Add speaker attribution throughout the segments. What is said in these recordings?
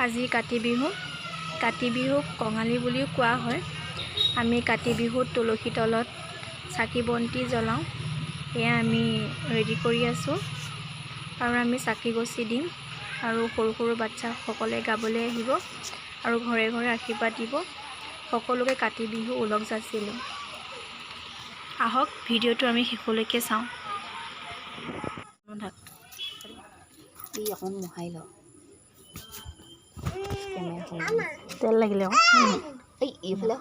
Speaker 1: আজি কাতি বিহু। কাতি বিহুক কঙালী বুলিও কোৱা হয়। আমি কাতি বিহুত তুলসী তলত চাকি বন্তি জ্বলাওঁ। এয়া আমি ৰেডি কৰি আছোঁ আৰু আমি চাকি গছি দিম আৰু সৰু সৰু বাচ্চাসকলে গাবলৈ আহিব আৰু ঘৰে ঘৰে আশীৰ্বাদ দিব। সকলোকে কাতি বিহু ওলগ যাচিলোঁ। আহক ভিডিঅ'টো আমি শেষলৈকে চাওঁ। তেল লাগিলে এইফালে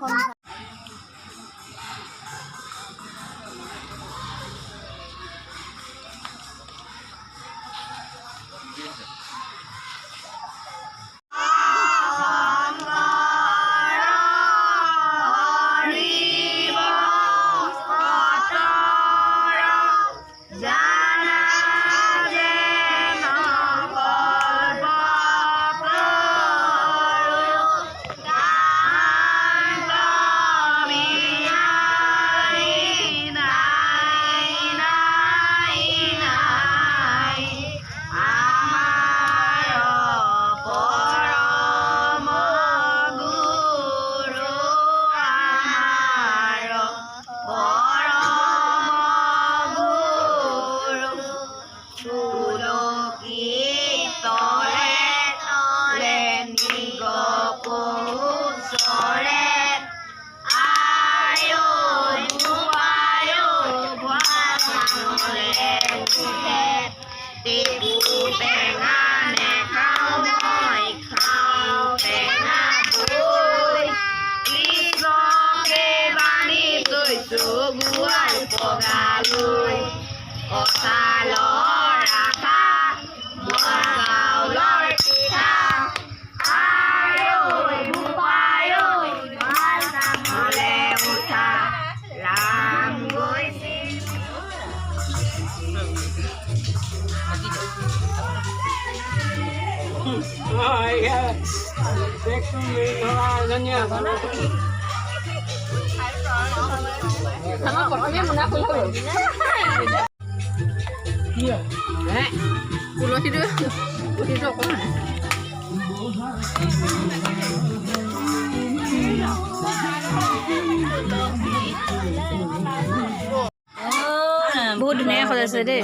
Speaker 1: বহুত ধুনীয়া সজাইছে দেই।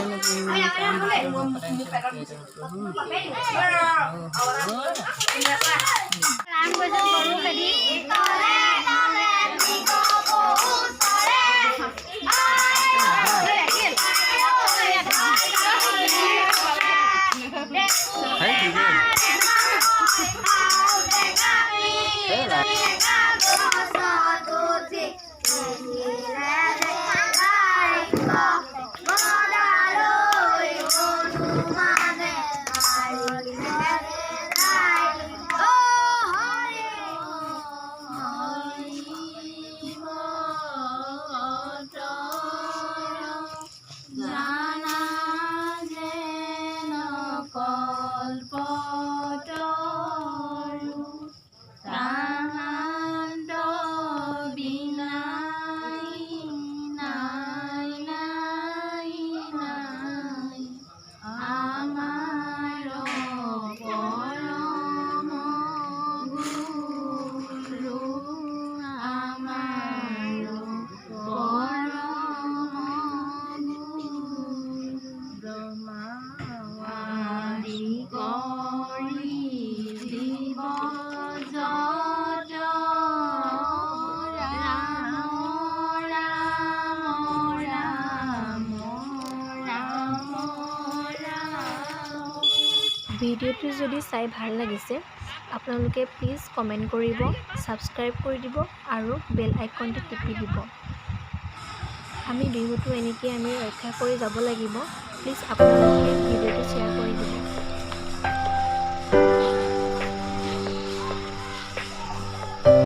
Speaker 1: ভিডিঅ'টো যদি চাই ভাল লাগিছে আপোনালোকে প্লিজ কমেণ্ট কৰিব, ছাবস্ক্ৰাইব কৰি দিব আৰু বেল আইকনটো টিপি দিব। আমি বিহুটো এনেকৈ আমি ৰক্ষা কৰি যাব লাগিব। প্লিজ আপোনালোকে ভিডিঅ'টো শ্বেয়াৰ কৰি দিব।